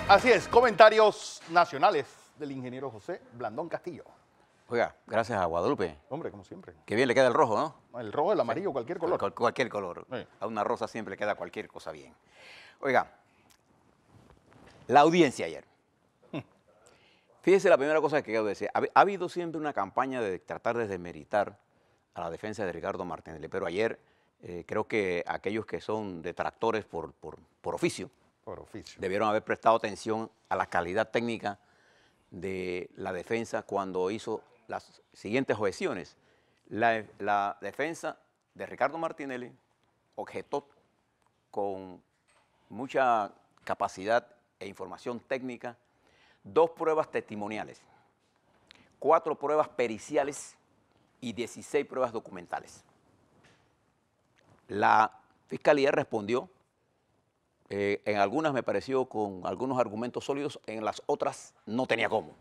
Así es, comentarios nacionales del ingeniero José Blandón Castillo. Oiga, gracias a Guadalupe. Hombre, como siempre. Qué bien le queda el rojo, ¿no? El rojo, el amarillo, Sí. cualquier color. Cualquier color. Sí. A una rosa siempre le queda cualquier cosa bien. Oiga, la audiencia ayer. Fíjese la primera cosa que quiero decir. Ha habido siempre una campaña de tratar de desmeritar a la defensa de Ricardo Martinelli, pero ayer creo que aquellos que son detractores por oficio, Por oficio. debieron haber prestado atención a la calidad técnica de la defensa cuando hizo las siguientes objeciones. La defensa de Ricardo Martinelli objetó con mucha capacidad e información técnica 2 pruebas testimoniales, 4 pruebas periciales y 16 pruebas documentales. La Fiscalía respondió, en algunas me pareció con algunos argumentos sólidos, en las otras no tenía cómo.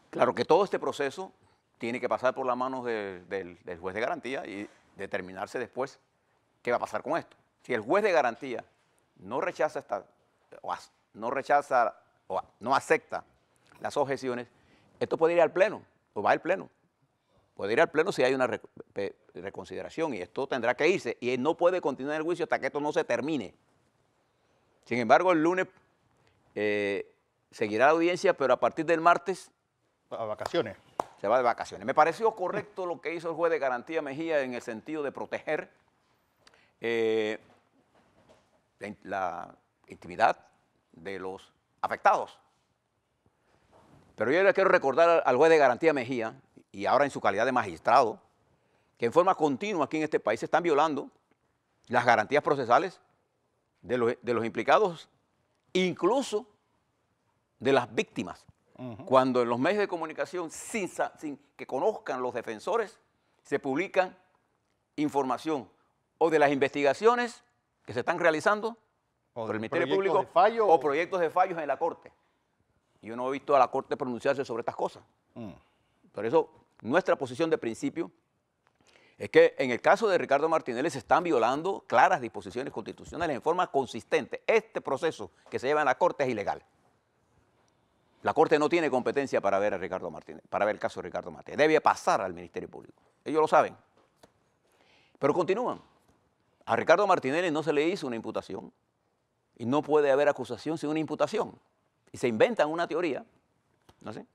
Claro que todo este proceso tiene que pasar por las manos del juez de garantía y determinarse después qué va a pasar con esto. Si el juez de garantía no rechaza no acepta las objeciones, esto puede ir al Pleno, o va al Pleno. Puede ir al Pleno si hay una reconsideración y esto tendrá que irse y él no puede continuar el juicio hasta que esto no se termine. Sin embargo, el lunes seguirá la audiencia, pero a partir del martes A vacaciones. se va de vacaciones. Me pareció correcto lo que hizo el juez de garantía Mejía en el sentido de proteger la intimidad de los afectados. Pero yo le quiero recordar al juez de garantía Mejía, y ahora en su calidad de magistrado, que en forma continua aquí en este país se están violando las garantías procesales de los implicados, incluso de las víctimas. Cuando en los medios de comunicación, sin que conozcan los defensores, se publican información o de las investigaciones que se están realizando por el Ministerio Público o proyectos de fallos en la Corte. Yo no he visto a la Corte pronunciarse sobre estas cosas. Por eso, nuestra posición de principio es que en el caso de Ricardo Martinelli se están violando claras disposiciones constitucionales en forma consistente. Este proceso que se lleva en la Corte es ilegal. La Corte no tiene competencia para ver a Ricardo Martinelli, para ver el caso de Ricardo Martinelli. Debe pasar al Ministerio Público. Ellos lo saben. Pero continúan. A Ricardo Martinelli no se le hizo una imputación y no puede haber acusación sin una imputación. Y se inventan una teoría, ¿no sé?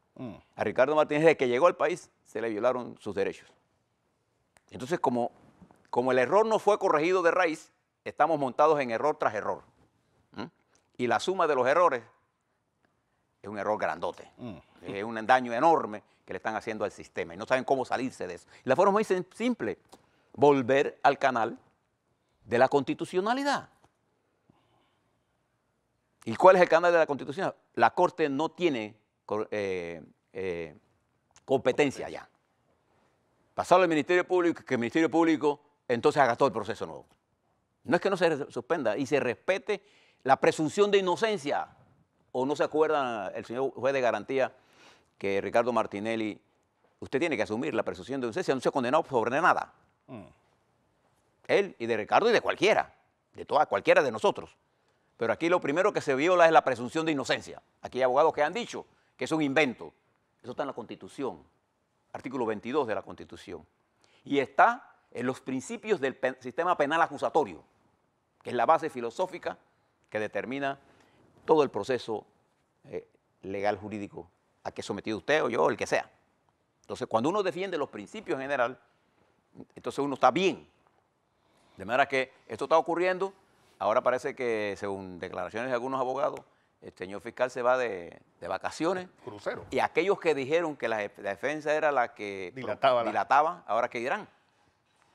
A Ricardo Martinelli, desde que llegó al país, se le violaron sus derechos. Entonces, como el error no fue corregido de raíz, estamos montados en error tras error. Y la suma de los errores es un error grandote. Es un daño enorme que le están haciendo al sistema y no saben cómo salirse de eso. Y la forma es muy simple, volver al canal de la constitucionalidad. ¿Y cuál es el canal de la Constitución? La Corte no tiene competencia ya. Pasarlo al Ministerio Público, que el Ministerio Público entonces haga todo el proceso nuevo. No es que no se suspenda y se respete la presunción de inocencia. ¿O no se acuerda el señor juez de garantía que Ricardo Martinelli, usted tiene que asumir la presunción de inocencia, no se ha condenado sobre nada? Él y de Ricardo y de cualquiera, cualquiera de nosotros. Pero aquí lo primero que se viola es la presunción de inocencia. Aquí hay abogados que han dicho que es un invento. Eso está en la Constitución, artículo 22 de la Constitución. Y está en los principios del sistema penal acusatorio, que es la base filosófica que determina todo el proceso legal jurídico a que es sometido usted o yo o el que sea. Entonces, cuando uno defiende los principios en general, entonces uno está bien. De manera que esto está ocurriendo. Ahora parece que, según declaraciones de algunos abogados, el señor fiscal se va de vacaciones. Crucero. Y aquellos que dijeron que la defensa era la que dilataba, ahora ¿qué dirán?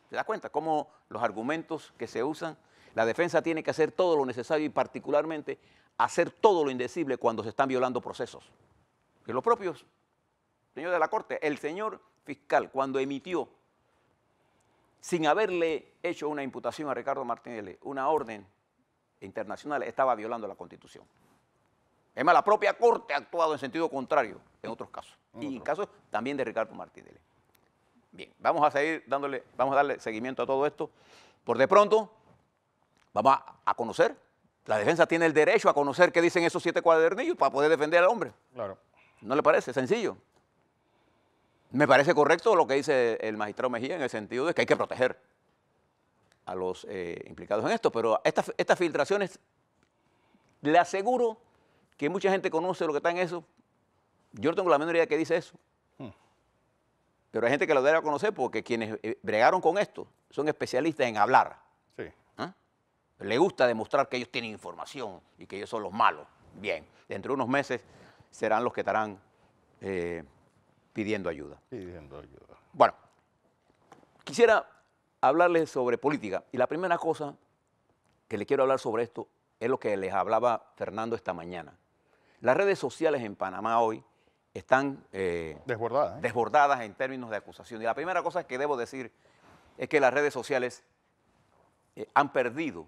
¿Se da cuenta cómo los argumentos que se usan? La defensa tiene que hacer todo lo necesario y particularmente hacer todo lo indecible cuando se están violando procesos. Que los propios señores de la Corte, el señor fiscal, cuando emitió, sin haberle hecho una imputación a Ricardo Martinelli, una orden internacional, estaba violando la Constitución. Es más, la propia Corte ha actuado en sentido contrario en otros casos. Y en casos también de Ricardo Martinelli. Bien, vamos a darle seguimiento a todo esto. Por de pronto, vamos a conocer La defensa tiene el derecho a conocer qué dicen esos 7 cuadernillos para poder defender al hombre. Claro. ¿No le parece? Sencillo. Me parece correcto lo que dice el magistrado Mejía en el sentido de que hay que proteger a los implicados en esto, pero estas filtraciones, le aseguro que mucha gente conoce lo que está en eso. Yo no tengo la menor idea de qué dice eso. Pero hay gente que lo debe conocer porque quienes bregaron con esto son especialistas en hablar. Sí. ¿Ah? Le gusta demostrar que ellos tienen información y que ellos son los malos. Bien, dentro de unos meses serán los que estarán pidiendo ayuda. Pidiendo ayuda. Bueno, quisiera hablarles sobre política. Y la primera cosa que le quiero hablar sobre esto es lo que les hablaba Fernando esta mañana. Las redes sociales en Panamá hoy están Desbordada. desbordadas en términos de acusación. Y la primera cosa que debo decir es que las redes sociales han perdido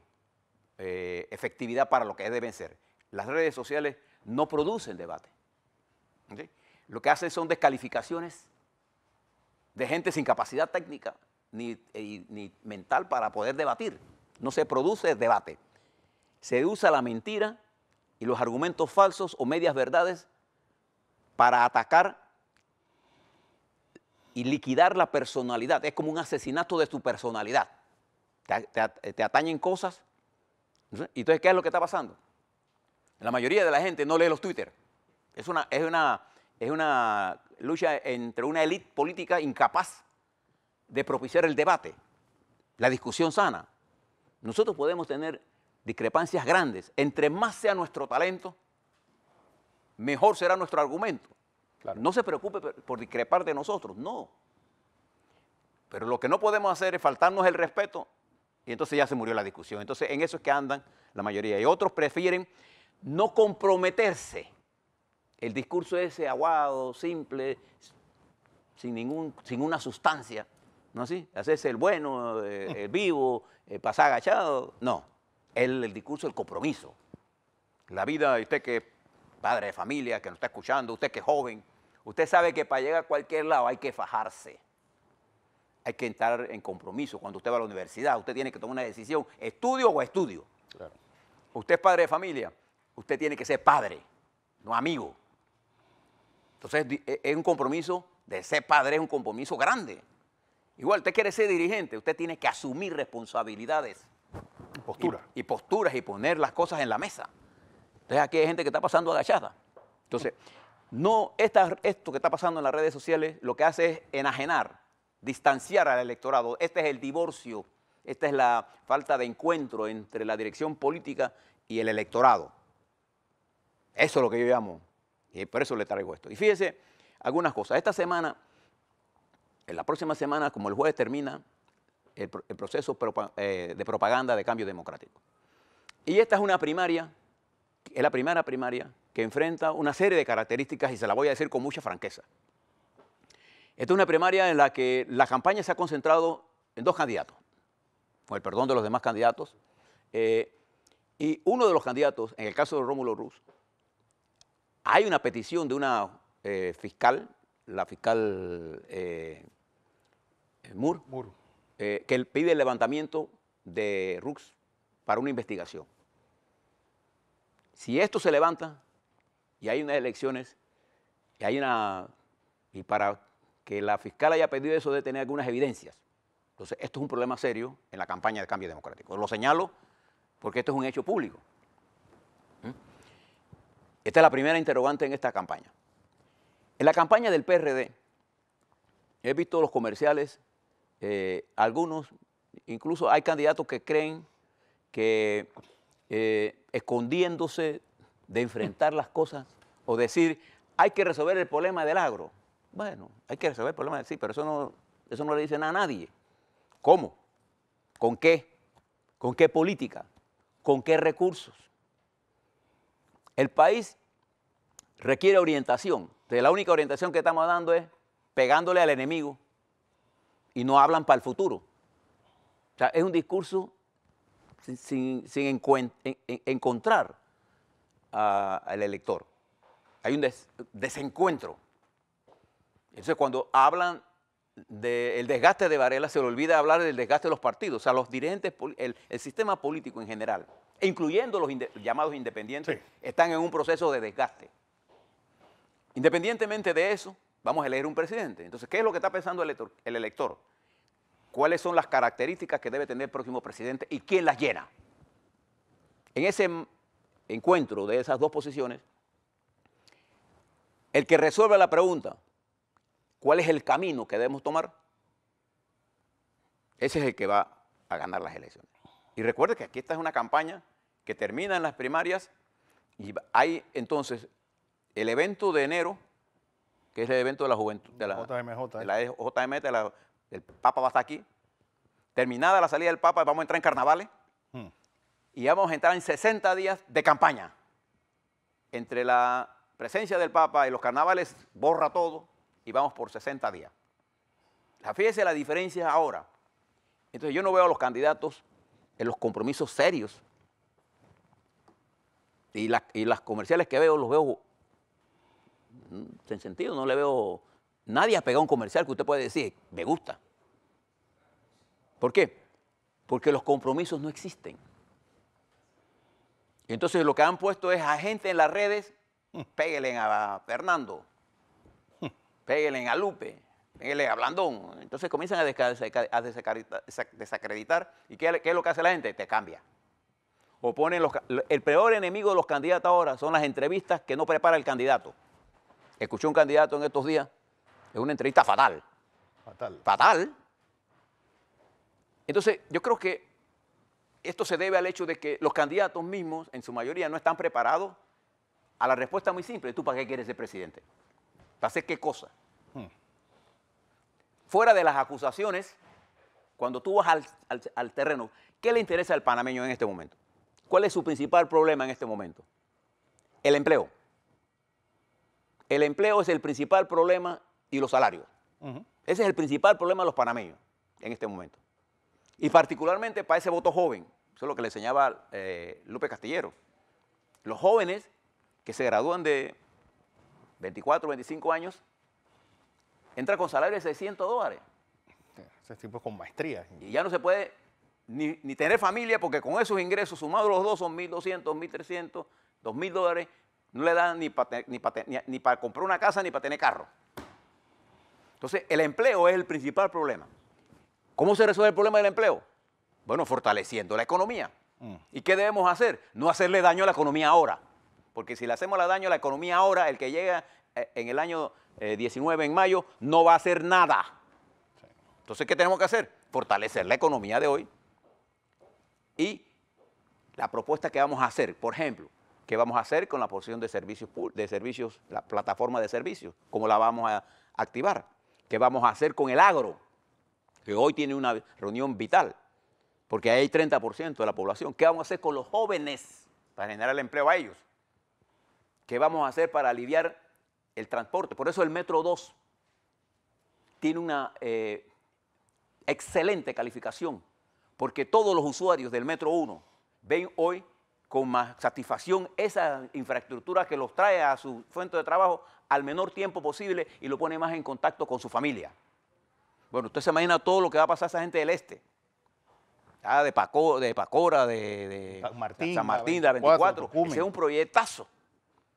efectividad para lo que deben ser. Las redes sociales no producen debate. ¿Sí? Lo que hacen son descalificaciones de gente sin capacidad técnica ni mental para poder debatir. No se produce debate. Se usa la mentira y los argumentos falsos o medias verdades para atacar y liquidar la personalidad. Es como un asesinato de tu personalidad. Te atañen cosas. ¿Y entonces qué es lo que está pasando? La mayoría de la gente no lee los Twitter. Es una lucha entre una élite política incapaz de propiciar el debate, la discusión sana. Nosotros podemos tener discrepancias grandes. Entre más sea nuestro talento, mejor será nuestro argumento. Claro. No se preocupe por discrepar de nosotros, no. Pero lo que no podemos hacer es faltarnos el respeto y entonces ya se murió la discusión. Entonces en eso es que andan la mayoría. Y otros prefieren no comprometerse. El discurso ese aguado, simple, sin una sustancia, ¿no así? Hacerse el bueno, el vivo, pasar agachado. No, el discurso del compromiso. La vida, usted que es padre de familia, que nos está escuchando, usted que es joven, usted sabe que para llegar a cualquier lado hay que fajarse. Hay que entrar en compromiso. Cuando usted va a la universidad, usted tiene que tomar una decisión, estudio o estudio. Claro. Usted es padre de familia, usted tiene que ser padre, no amigo. Entonces es un compromiso de ser padre, es un compromiso grande. Igual, usted quiere ser dirigente, usted tiene que asumir responsabilidades. Postura. Y posturas y poner las cosas en la mesa. Entonces aquí hay gente que está pasando agachada. Entonces, esto que está pasando en las redes sociales lo que hace es enajenar, distanciar al electorado. Este es el divorcio, esta es la falta de encuentro entre la dirección política y el electorado. Eso es lo que yo llamo, y por eso le traigo esto. Y fíjese algunas cosas. Esta semana, en la próxima semana, como el jueves termina el proceso de propaganda de cambio democrático. Y esta es una primaria, es la primera primaria que enfrenta una serie de características y se la voy a decir con mucha franqueza. Esta es una primaria en la que la campaña se ha concentrado en 2 candidatos, con el perdón de los demás candidatos. Y uno de los candidatos, en el caso de Rómulo Ruz, hay una petición de una fiscal, la fiscal Moore, que pide el levantamiento de Ruz para una investigación. Si esto se levanta y hay unas elecciones y para que la fiscal haya pedido eso debe tener algunas evidencias. Entonces, esto es un problema serio en la campaña de cambio democrático. Lo señalo porque esto es un hecho público. Esta es la primera interrogante en esta campaña. En la campaña del PRD, he visto los comerciales, algunos, incluso hay candidatos que creen que escondiéndose de enfrentar las cosas o decir, hay que resolver el problema del agro. Bueno, hay que resolver el problema del sí, pero eso no le dice nada a nadie. ¿Cómo? ¿Con qué? ¿Con qué política? ¿Con qué recursos? El país requiere orientación. Entonces, la única orientación que estamos dando es pegándole al enemigo y no hablan para el futuro. O sea, es un discurso sin encontrar al elector. Hay un desencuentro. Entonces, cuando hablan del desgaste de Varela, se le olvida hablar del desgaste de los partidos, o sea, los dirigentes, el sistema político en general, incluyendo los llamados independientes, Sí. están en un proceso de desgaste. Independientemente de eso, vamos a elegir un presidente. Entonces, ¿qué es lo que está pensando el elector? ¿Cuáles son las características que debe tener el próximo presidente y quién las llena? En ese encuentro de esas dos posiciones, el que resuelve la pregunta, ¿cuál es el camino que debemos tomar? Ese es el que va a ganar las elecciones. Y recuerde que aquí esta es una campaña que termina en las primarias y hay entonces el evento de enero, que es el evento de la juventud, de la JMJ, el Papa va a estar aquí. Terminada la salida del Papa, vamos a entrar en carnavales y vamos a entrar en 60 días de campaña. Entre la presencia del Papa y los carnavales, borra todo y vamos por 60 días. Fíjese la diferencia ahora. Entonces yo no veo a los candidatos en los compromisos serios. Y las comerciales que veo, los veo sin sentido, no le veo. Nadie ha pegado un comercial que usted puede decir, me gusta. ¿Por qué? Porque los compromisos no existen. Entonces lo que han puesto es a gente en las redes, péguenle a Fernando, péguenle a Lupe, péguenle a Blandón. Entonces comienzan a desacreditar. ¿Y qué es lo que hace la gente? Te cambia. O ponen el peor enemigo de los candidatos ahora son las entrevistas que no prepara el candidato. Escuché un candidato en estos días, es una entrevista fatal. Fatal. Entonces, yo creo que esto se debe al hecho de que los candidatos mismos, en su mayoría, no están preparados a la respuesta muy simple. ¿Tú para qué quieres ser presidente? ¿Para hacer qué cosa? Fuera de las acusaciones, cuando tú vas al terreno, ¿qué le interesa al panameño en este momento? ¿Cuál es su principal problema en este momento? El empleo. El empleo es el principal problema y los salarios. Ese es el principal problema de los panameños en este momento. Y particularmente para ese voto joven. Eso es lo que le enseñaba Lupe Castillero. Los jóvenes que se gradúan de 24, 25 años, entran con salario de $600. Ese tipo con maestría. Y ya no se puede ni tener familia porque con esos ingresos sumados los dos son $1,200, $1,300, $2,000. No le dan ni para comprar una casa ni para tener carro. Entonces, el empleo es el principal problema. ¿Cómo se resuelve el problema del empleo? Bueno, fortaleciendo la economía. ¿Y qué debemos hacer? No hacerle daño a la economía ahora. Porque si le hacemos daño a la economía ahora, el que llega en el año 19, en mayo, no va a hacer nada. Entonces, ¿qué tenemos que hacer? Fortalecer la economía de hoy. Y la propuesta que vamos a hacer, por ejemplo, ¿qué vamos a hacer con la porción de servicios, la plataforma de servicios? ¿Cómo la vamos a activar? ¿Qué vamos a hacer con el agro? Que hoy tiene una reunión vital, porque hay 30% de la población. ¿Qué vamos a hacer con los jóvenes para generar el empleo a ellos? ¿Qué vamos a hacer para aliviar el transporte? Por eso el Metro 2 tiene una excelente calificación, porque todos los usuarios del Metro 1 ven hoy con más satisfacción esa infraestructura que los trae a su fuente de trabajo al menor tiempo posible y lo pone más en contacto con su familia. Bueno, usted se imagina todo lo que va a pasar a esa gente del este, de Pacora, de San Martín, de la 24. Ese es un proyectazo.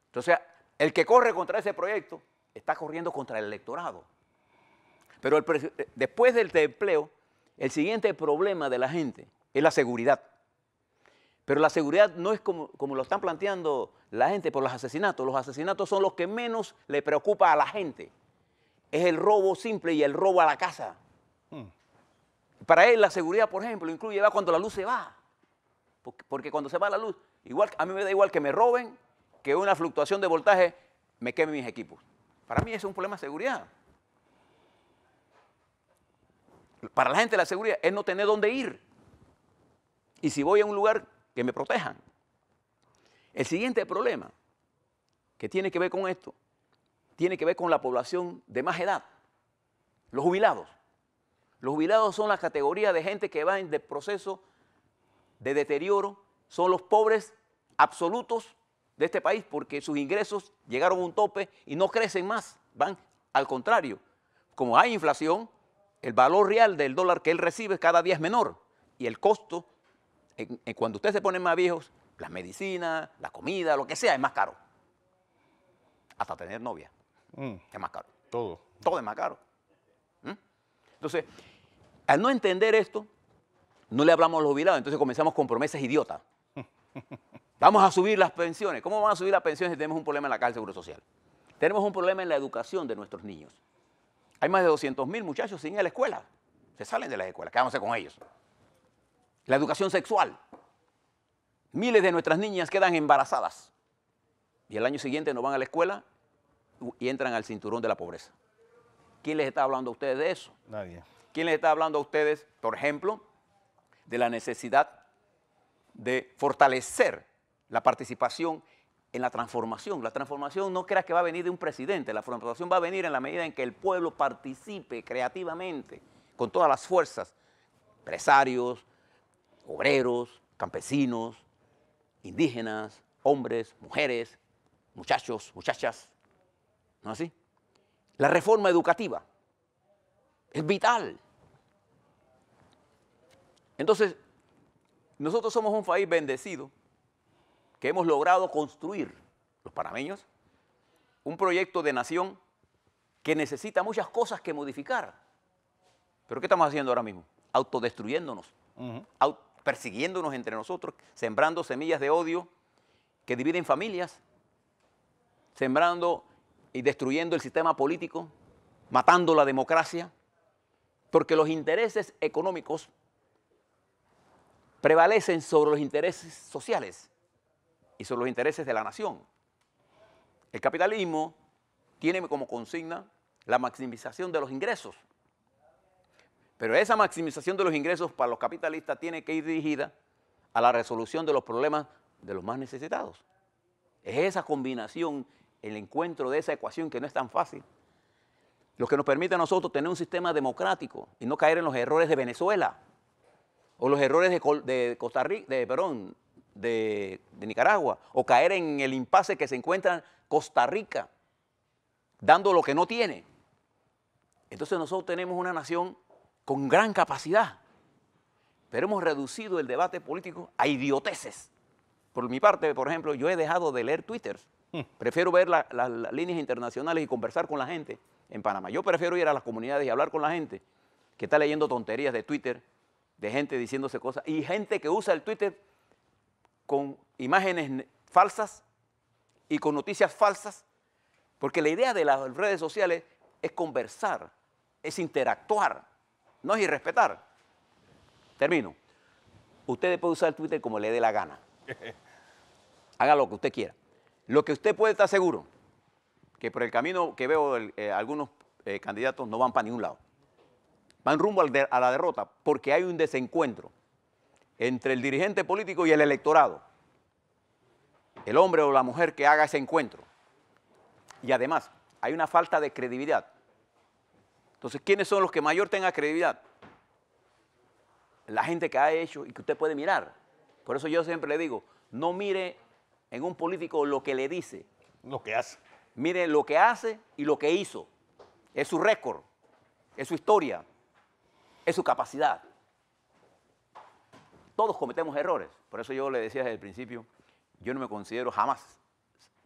Entonces, el que corre contra ese proyecto está corriendo contra el electorado. Pero después del empleo, el siguiente problema de la gente es la seguridad. Pero la seguridad no es como lo están planteando la gente por los asesinatos. Los asesinatos son los que menos le preocupa a la gente. Es el robo simple y el robo a la casa. Para él la seguridad, por ejemplo, incluye cuando la luz se va. Porque cuando se va la luz, igual, a mí me da igual que me roben, que una fluctuación de voltaje me queme mis equipos. Para mí eso es un problema de seguridad. Para la gente la seguridad es no tener dónde ir. Y si voy a un lugar, que me protejan. El siguiente problema que tiene que ver con esto, tiene que ver con la población de más edad, los jubilados. Los jubilados son la categoría de gente que va en proceso de deterioro, son los pobres absolutos de este país porque sus ingresos llegaron a un tope y no crecen más, van al contrario. Como hay inflación, el valor real del dólar que él recibe cada día es menor. Y el costo, cuando ustedes se ponen más viejos, las medicinas, la comida, lo que sea, es más caro. Hasta tener novia es más caro. Todo. Todo es más caro. Entonces, al no entender esto, no le hablamos a los jubilados, entonces comenzamos con promesas idiotas. Vamos a subir las pensiones. ¿Cómo van a subir las pensiones si tenemos un problema en la Caja del Seguro Social? Tenemos un problema en la educación de nuestros niños. Hay más de 200.000 muchachos sin ir a la escuela. Se salen de las escuelas. ¿Qué vamos a hacer con ellos? La educación sexual. Miles de nuestras niñas quedan embarazadas. Y el año siguiente no van a la escuela y entran al cinturón de la pobreza. ¿Quién les está hablando a ustedes de eso? Nadie. ¿Quién les está hablando a ustedes, por ejemplo, de la necesidad de fortalecer la participación en la transformación? La transformación no creas que va a venir de un presidente, la transformación va a venir en la medida en que el pueblo participe creativamente, con todas las fuerzas, empresarios, obreros, campesinos, indígenas, hombres, mujeres, muchachos, muchachas, ¿no es así? La reforma educativa es vital. Entonces, nosotros somos un país bendecido que hemos logrado construir, los panameños, un proyecto de nación que necesita muchas cosas que modificar. ¿Pero qué estamos haciendo ahora mismo? Autodestruyéndonos, persiguiéndonos entre nosotros, sembrando semillas de odio que dividen familias, sembrando y destruyendo el sistema político, matando la democracia, porque los intereses económicos prevalecen sobre los intereses sociales y sobre los intereses de la nación. El capitalismo tiene como consigna la maximización de los ingresos, pero esa maximización de los ingresos para los capitalistas tiene que ir dirigida a la resolución de los problemas de los más necesitados. Es esa combinación, el encuentro de esa ecuación que no es tan fácil, lo que nos permite a nosotros tener un sistema democrático y no caer en los errores de Venezuela o los errores de Costa Rica, de Nicaragua, o caer en el impasse que se encuentra Costa Rica, dando lo que no tiene. Entonces nosotros tenemos una nación con gran capacidad, pero hemos reducido el debate político a idioteces. Por mi parte, por ejemplo, yo he dejado de leer Twitter. Prefiero ver las líneas internacionales y conversar con la gente en Panamá. Yo prefiero ir a las comunidades y hablar con la gente que está leyendo tonterías de Twitter, de gente diciéndose cosas, y gente que usa el Twitter con imágenes falsas y con noticias falsas, porque la idea de las redes sociales es conversar, es interactuar, no es irrespetar. Termino. Usted puede usar el Twitter como le dé la gana. Haga lo que usted quiera. Lo que usted puede estar seguro, que por el camino que veo algunos candidatos no van para ningún lado. Van rumbo a la derrota porque hay un desencuentro entre el dirigente político y el electorado. El hombre o la mujer que haga ese encuentro. Y además, hay una falta de credibilidad. Entonces, ¿quiénes son los que mayor tengan credibilidad? La gente que ha hecho y que usted puede mirar. Por eso yo siempre le digo, no mire en un político lo que le dice. Lo que hace. Mire lo que hace y lo que hizo. Es su récord, es su historia, es su capacidad. Todos cometemos errores. Por eso yo le decía desde el principio, yo no me considero jamás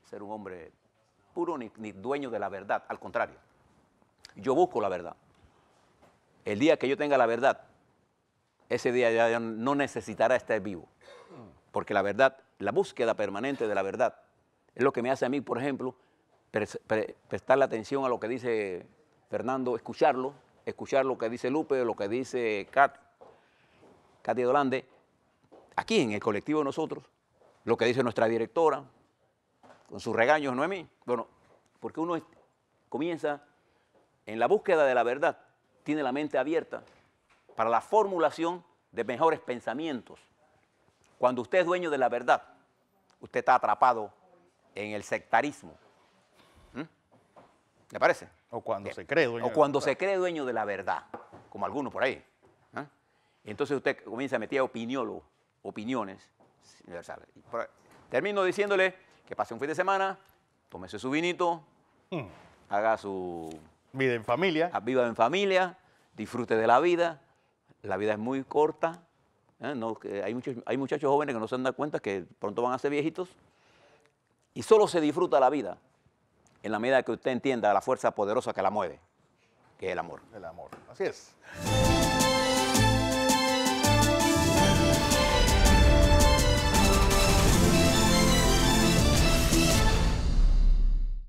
ser un hombre puro ni dueño de la verdad. Al contrario, yo busco la verdad. El día que yo tenga la verdad, ese día ya no necesitará estar vivo. Porque la verdad, la búsqueda permanente de la verdad, es lo que me hace a mí, por ejemplo, prestarle atención a lo que dice Fernando, escuchar lo que dice Lupe, lo que dice Katy Dolande, aquí en el colectivo de nosotros, lo que dice nuestra directora, con sus regaños, Noemí. Bueno, porque uno comienza en la búsqueda de la verdad, tiene la mente abierta para la formulación de mejores pensamientos. Cuando usted es dueño de la verdad, usted está atrapado en el sectarismo. ¿Le parece? O cuando se cree dueño. O cuando se cree dueño de la verdad, como algunos por ahí. Entonces usted comienza a meter opiniones universales. Termino diciéndole que pase un fin de semana, tómese su vinito, haga su... Vida en familia. Viva en familia, disfrute de la vida es muy corta. No, que hay muchachos jóvenes que no se dan cuenta que pronto van a ser viejitos y solo se disfruta la vida en la medida que usted entienda la fuerza poderosa que la mueve, que es el amor. El amor, así es.